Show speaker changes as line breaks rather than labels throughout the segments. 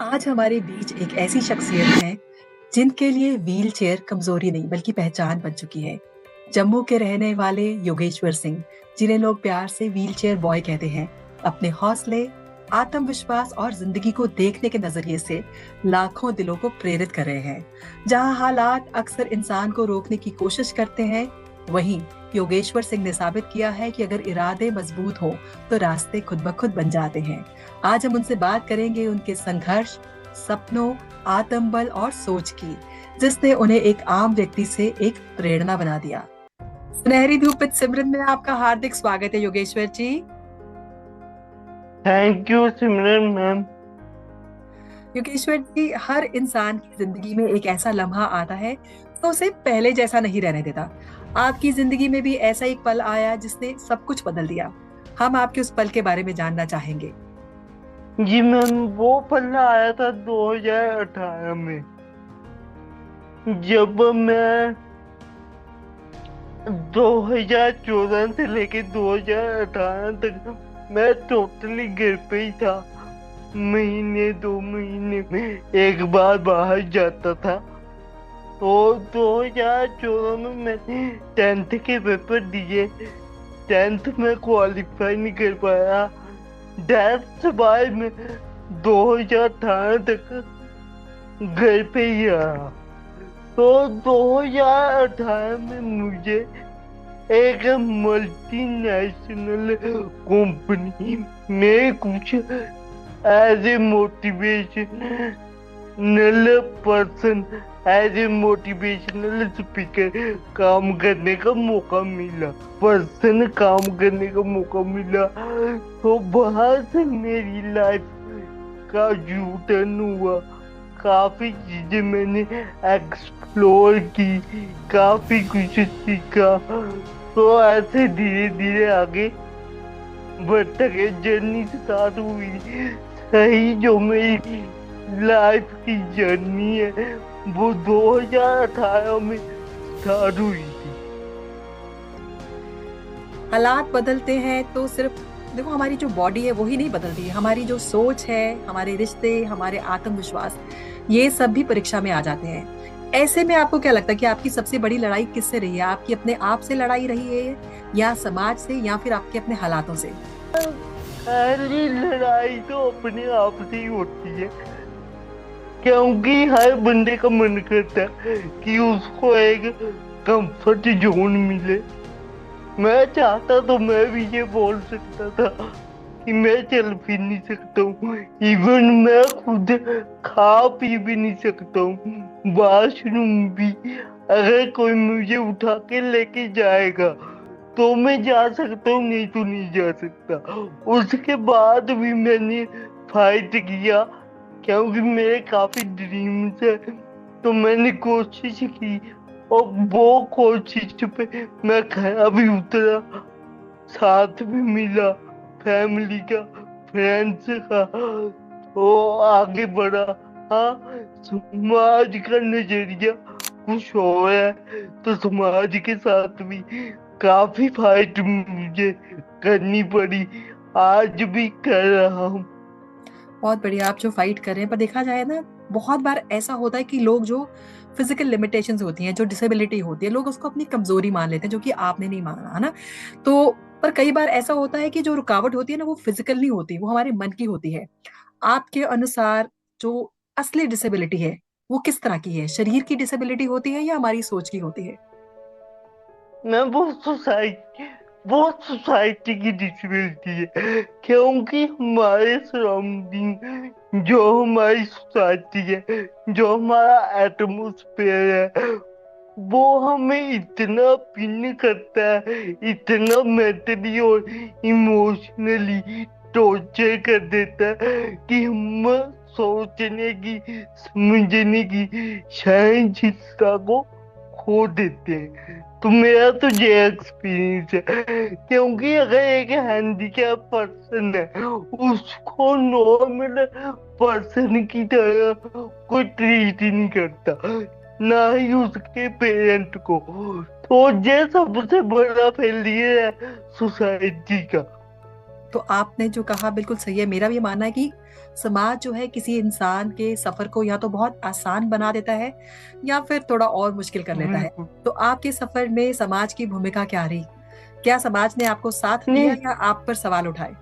आज हमारे बीच एक ऐसी शख्सियत है जिनके लिए व्हील चेयर कमजोरी नहीं बल्कि पहचान बन चुकी है। जम्मू के रहने वाले योगेश्वर सिंह, जिन्हें लोग प्यार से व्हील चेयर बॉय कहते हैं, अपने हौसले, आत्मविश्वास और जिंदगी को देखने के नजरिए से लाखों दिलों को प्रेरित कर रहे हैं। जहां हालात अक्सर इंसान को रोकने की कोशिश करते हैं, वहीं योगेश्वर सिंह ने साबित किया है कि अगर इरादे मजबूत हो तो रास्ते खुद ब खुद बन जाते हैं। आज हम उनसे बात करेंगे उनके संघर्ष, सपनों, आत्मबल और सोच की, जिसने उन्हें एक आम व्यक्ति से एक प्रेरणा बना दिया। सुनहरी धूप विद सिमरन में आपका हार्दिक स्वागत है Yogeshwar ji.
Thank you Simran ma'am.
Yogeshwar ji, हर इंसान की जिंदगी में एक ऐसा लम्हा आता है तो उसे पहले जैसा नहीं रहने देता। आपकी जिंदगी में भी ऐसा एक पल आया जिसने सब कुछ बदल दिया। हम आपके उस पल के बारे में जानना चाहेंगे।
जी मैम, वो पल आया था 2018 में, जब मैं 2014 से लेके 2018 तक मैं टोटली घर पे ही था। महीने 2 महीने में एक बार बाहर जाता था। तो 2014 में मैंने 10th के पेपर दिए। 10th में क्वालिफाई नहीं कर पाया। 10th बाद में 2018 तक घर पे ही रहा। तो 2018 में मुझे एक मल्टीनेशनल कंपनी में कुछ as a motivational person, as a motivational speaker काम करने का मौका मिला। तो बाहर से मेरी लाइफ का यू टर्न हुआ। काफी चीजें मैंने एक्सप्लोर की, काफी कुछ सीखा। तो ऐसे धीरे धीरे आगे बढ़ते गए। जर्नी स्टार्ट हुई सही, जो मेरी लाइफ की जर्नी है वो 2018 में स्टार्ट हुई थी।
हालात बदलते हैं तो सिर्फ देखो, हमारी जो बॉडी है वही नहीं बदलती है, हमारी जो सोच है, हमारे रिश्ते, हमारे आत्मविश्वास, ये सब भी परीक्षा में आ जाते हैं। ऐसे में आपको क्या लगता है कि आपकी सबसे बड़ी लड़ाई किससे रही है? आपकी अपने आप से लड़ाई रही है, या समाज से, या फिर आपके अपने हालातों से?
पहली लड़ाई तो अपने आप से ही होती है, क्योंकि हर बंदे का मन करता है कि उसको एक कंफर्ट जोन मिले। मैं चाहता तो मैं भी ये बोल सकता था कि मैं चल फिर नहीं सकता हूँ, इवन मैं खुद खा पी भी नहीं सकता हूँ, वॉशरूम भी अगर कोई मुझे उठा के लेके जाएगा तो मैं जा सकता हूँ, नहीं तो नहीं जा सकता। उसके बाद भी मैंने फाइट किया, क्योंकि मेरे काफी ड्रीम्स है। तो मैंने कोशिश की और वो कोशिश पे मैं खरा भी उतरा, साथ भी मिला फैमिली का, फ्रेंड्स का, वो आगे बढ़ा। हाँ, समाज का नजरिया कुछ हो है, तो समाज के साथ भी काफी फाइट मुझे करनी पड़ी, आज भी कर रहा हूँ।
बहुत बढ़िया, आप जो फाइट कर रहे हैं, पर देखा जाए ना, बहुत बार ऐसा होता है कि लोग जो फिजिकल लिमिटेशंस होती हैं, जो डिसेबिलिटी होती है, लोग उसको अपनी कमजोरी मान लेते हैं, जो कि आपने नहीं माना, है ना? तो पर कई बार ऐसा होता है कि जो रुकावट होती है ना, वो फिजिकल नहीं होती, वो हमारे मन की होती है। आपके अनुसार जो असली डिसेबिलिटी है वो किस तरह की है? शरीर की डिसेबिलिटी होती है या हमारी सोच की होती है?
मैं बहुत सोसाइटी की डिसेबिलिटी है, क्योंकि हमारे सराउंडिंग, जो हमारी सोसाइटी है, जो हमारा एटमोस्फेयर है, वो हमें इतना पिन करता है, इतना मेंटली और इमोशनली टॉर्चर कर देता है कि हम सोचने की, समझने की सहनशीलता को खो देते हैं। तो मेरा तो ये एक्सपीरियंस है, क्योंकि अगर एक हैंडीकैप पर्सन है, उसको नॉर्मल पर्सन की तरह कोई ट्रीट ही नहीं करता, ना ही उसके पेरेंट को। तो ये सबसे बड़ा फेलियर है सोसाइटी का।
तो आपने जो कहा बिल्कुल सही है। मेरा भी मानना है कि समाज जो है किसी इंसान के सफर को या तो बहुत आसान बना देता है या फिर थोड़ा और मुश्किल कर लेता है।
बिल्कुल।
तो आपके सफर में समाज की भूमिका क्या रही? क्या समाज ने आपको साथ दिया
नहीं,
या आप पर सवाल उठाए?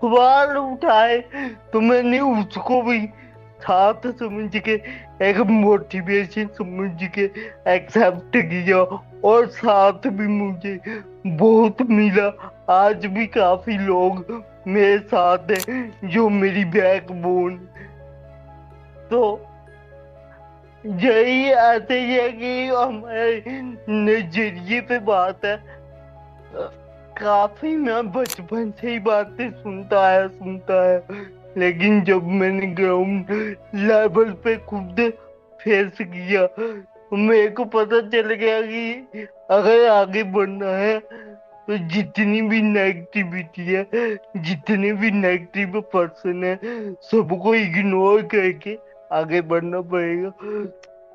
सवाल उठाए तो मैंने उसको भी साथ समझ के, एक मोटिवेशन समझ के एक्सेप्ट किया, और साथ भी मुझे बहुत मिला। आज भी काफी लोग मेरे साथ हैं जो मेरी बैकबोन। तो यही ऐसे ही है कि हमारे नजरिए पे बात है। काफी मैं बचपन से ही बातें सुनता है, लेकिन जब मैंने ग्राउंड लेवल पे खुद फेस किया तो मेरे को पता चल गया कि अगर आगे बढ़ना है तो जितनी भी नेगेटिविटी है, जितने भी नेगेटिव पर्सन है, सबको इग्नोर करके आगे बढ़ना पड़ेगा।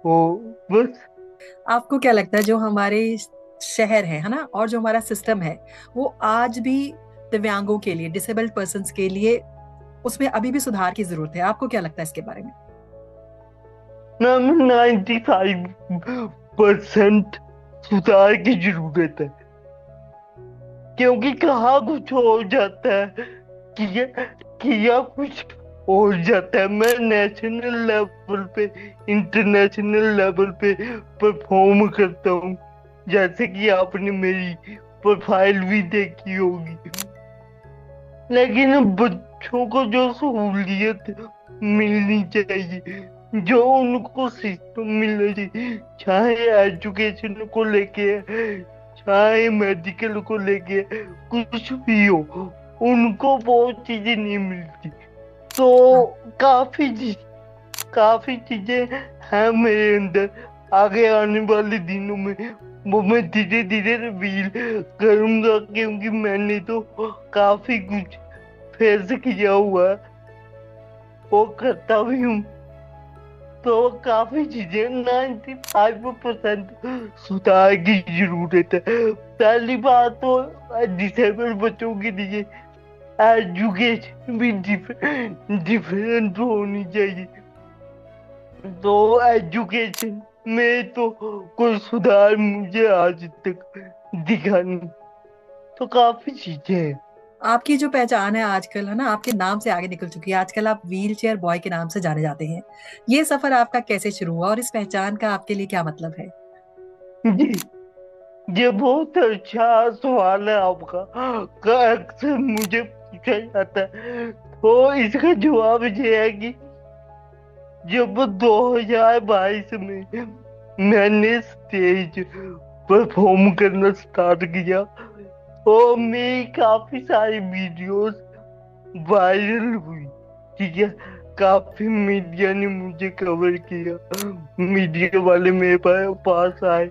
ओ, बस।
आपको क्या लगता है जो हमारे शहर है ना, और जो हमारा सिस्टम है, वो आज भी दिव्यांगों के लिए, डिसेबल्ड पर्सन्स के लिए, उसमें अभी भी सुधार की जरूरत है? आपको क्या लगता है इसके बारे में?
मैम, 95% सुधार की जरूरत है, क्योंकि कहाँ कुछ हो जाता है, किया किया कुछ हो जाता है। मैं नेशनल लेवल पे, इंटरनेशनल लेवल पे परफॉर्म करता हूँ, जैसे कि आपने मेरी प्रोफाइल भी देखी होगी। लेकिन बच्चों को जो सहूलियत मिलनी चाहिए, जो उनको सिस्टम मिलना चाहिए, चाहे एजुकेशन को लेके, चाहे मेडिकल को लेके, कुछ भी हो, उनको वो चीजें नहीं मिलती। तो
हाँ।
काफी चीजें हैं मेरे अंदर। आगे आने वाले दिनों में वो मैं धीरे धीरे रिवील करूंगा, क्योंकि मैंने तो काफी कुछ फेस किया हुआ है, वो करता भी हूँ। तो काफी चीजें, 95% सुधार की जरूरत है। पहली बात तो डिसेबल बच्चों के लिए एजुकेशन भी डिफरेंट होनी चाहिए। तो एजुकेशन में तो कोई सुधार मुझे आज तक दिखा नहीं। तो काफी चीजें हैं।
आपकी जो पहचान है आजकल, है ना, आपके नाम से आगे निकल चुकी है। आजकल आप व्हील चेयर बॉय के नाम से जाने जाते हैं। ये सफर आपका कैसे शुरू हुआ और इस पहचान का आपके लिए क्या मतलब है?
जी, ये बहुत अच्छा सवाल है आपका, का अक्सर मुझे पूछा जाता है। तो इसका जवाब ये है कि जब 2022 में मैंने स्टेज परफॉर्म करना स्टार्ट किया, तो मेरी काफी सारी वीडियोस वायरल हुई। ठीक है, काफी मीडिया ने मुझे कवर किया, मीडिया वाले मेरे पास आए,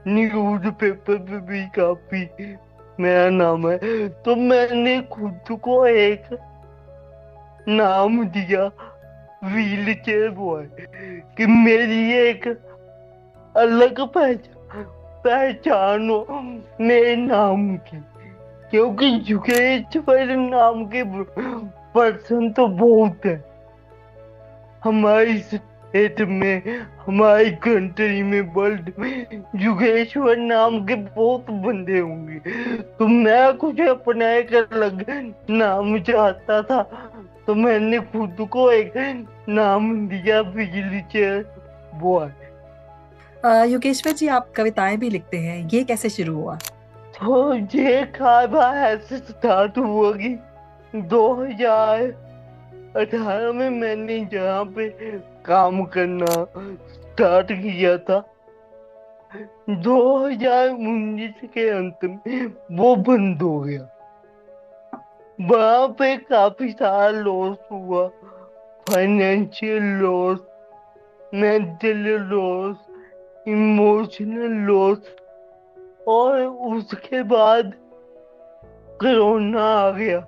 न्यूज पेपर पे भी काफी मेरा नाम है। तो मैंने खुद को एक नाम दिया, व्हील चेयर बॉय, कि मेरी एक अलग पहचान हो मेरे नाम की। क्योंकि युगेश्वर नाम के पर्सन तो बहुत है हमारी स्टेट में, हमारी कंट्री में, वर्ल्ड में। युगेश्वर नाम के बहुत बंदे होंगे, तो मैं कुछ अपना एक अलग नाम चाहता था। तो मैंने खुद को एक नाम दिया, बिजली चेयर बॉय।
योगेश्वर जी, आप कविताएं भी लिखते हैं, ये कैसे शुरू हुआ?
तो ये खाबा ऐसे स्टार्ट हुआ कि 2018 में मैंने जहाँ पे काम करना स्टार्ट किया था, 2019 के अंत में वो बंद हो गया। वहां पे काफी सारा लॉस हुआ, financial loss, mental loss, emotional loss. और उसके बाद कोरोना आ गया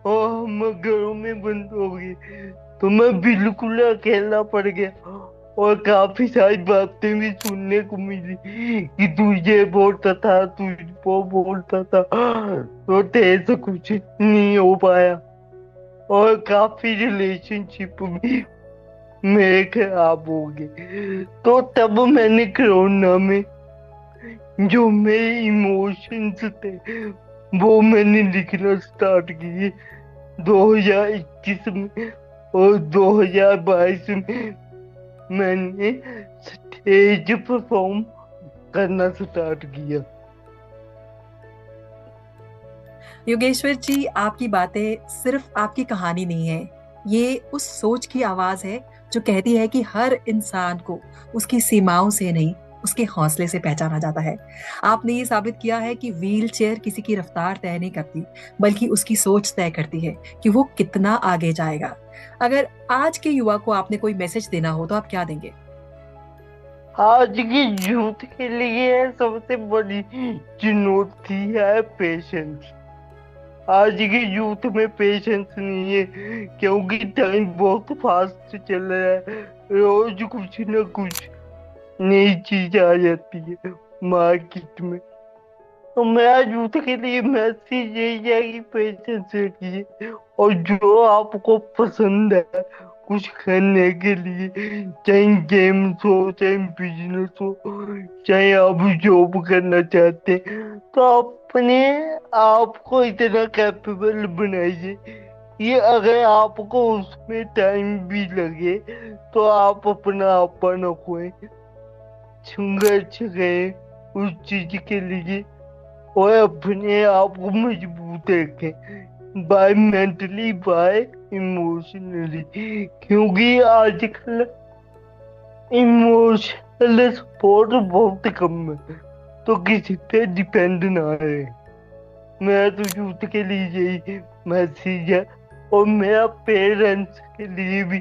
और हम घरों में बंद हो गए, तो मैं बिल्कुल अकेला पड़ गया। और काफी सारी बातें भी सुनने को मिली कि तू ये बोलता था, तू वो बोलता था, तो तेरे से कुछ नहीं हो पाया। और काफी रिलेशनशिप भी मेरे खराब हो गए। तो तब मैंने कोरोना में जो मेरे इमोशंस थे वो मैंने लिखना स्टार्ट किए 2021 में। और 2022 में मैंने स्टेज परफॉर्म करना स्टार्ट किया।
योगेश्वर जी, आपकी बातें सिर्फ आपकी कहानी नहीं है, ये उस सोच की आवाज है जो कहती है कि हर इंसान को उसकी सीमाओं से नहीं, उसके हौसले से पहचाना जाता है। आपने ये साबित किया है कि व्हील चेयर किसी की रफ्तार तय नहीं करती, बल्कि उसकी सोच तय करती है कि वो कितना आगे जाएगा। अगर आज के युवा को आपने कोई मैसेज देना हो तो आप क्या देंगे?
आज की यूथ के लिए सबसे बड़ी चुनौती है पेशेंस। आज की यूथ में पेशेंस नहीं है, क्योंकि टाइम बहुत फास्ट चल रहा है। रोज कुछ न कुछ नई चीज आ जाती है मार्केट में। तो मेरा यूथ के लिए मैसेज यही है कि पेशेंस रखिए, और जो आपको पसंद है कुछ करने के लिए, चाहे गेम्स हो, चाहे बिजनेस हो, चाहे आप जॉब करना चाहते हैं, तो अपने आप को इतना कैपेबल बनाइए कि अगर आपको उसमें टाइम भी लगे तो आप अपना आपा न खोएं। संघर्ष करें उस चीज के लिए, और अपने आप को मजबूत रखें, बाय मेंटली बाय इमोशनली। क्योंकि आजकल इमोशनल सपोर्ट बहुत कम है, तो किसी पे डिपेंड ना रहे। मेरा तो यूथ के लिए यही मैसेज है, और मेरा पेरेंट्स के लिए भी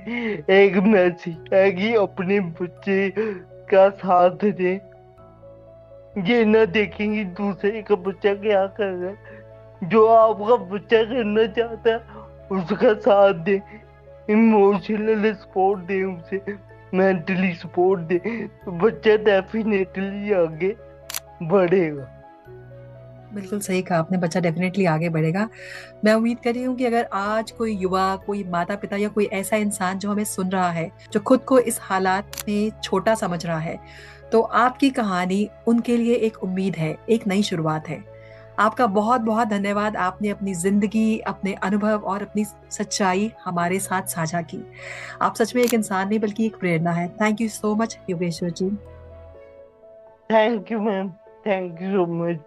एक मैसेज है कि अपने बच्चे का साथ दें। ये ना देखेंगे दूसरे का बच्चा क्या कर रहा है, जो आपका बच्चा करना चाहता है उसका साथ दे, इमोशनल सपोर्ट दे, उसे मेंटली सपोर्ट दे, तो बच्चा डेफिनेटली आगे बढ़ेगा।
बिल्कुल सही कहा आपने, बच्चा डेफिनेटली आगे बढ़ेगा। मैं उम्मीद कर रही हूँ कि अगर आज कोई युवा, कोई माता पिता या कोई ऐसा इंसान जो हमें सुन रहा है, जो खुद को इस हालात में छोटा समझ रहा है, तो आपकी कहानी उनके लिए एक उम्मीद है, एक नई शुरुआत है। आपका बहुत बहुत धन्यवाद। आपने अपनी जिंदगी, अपने अनुभव और अपनी सच्चाई हमारे साथ साझा की। आप सच में एक इंसान नहीं बल्कि एक प्रेरणा है। Thank you so much Yogeshwar ji.
Thank you ma'am, thank you so much.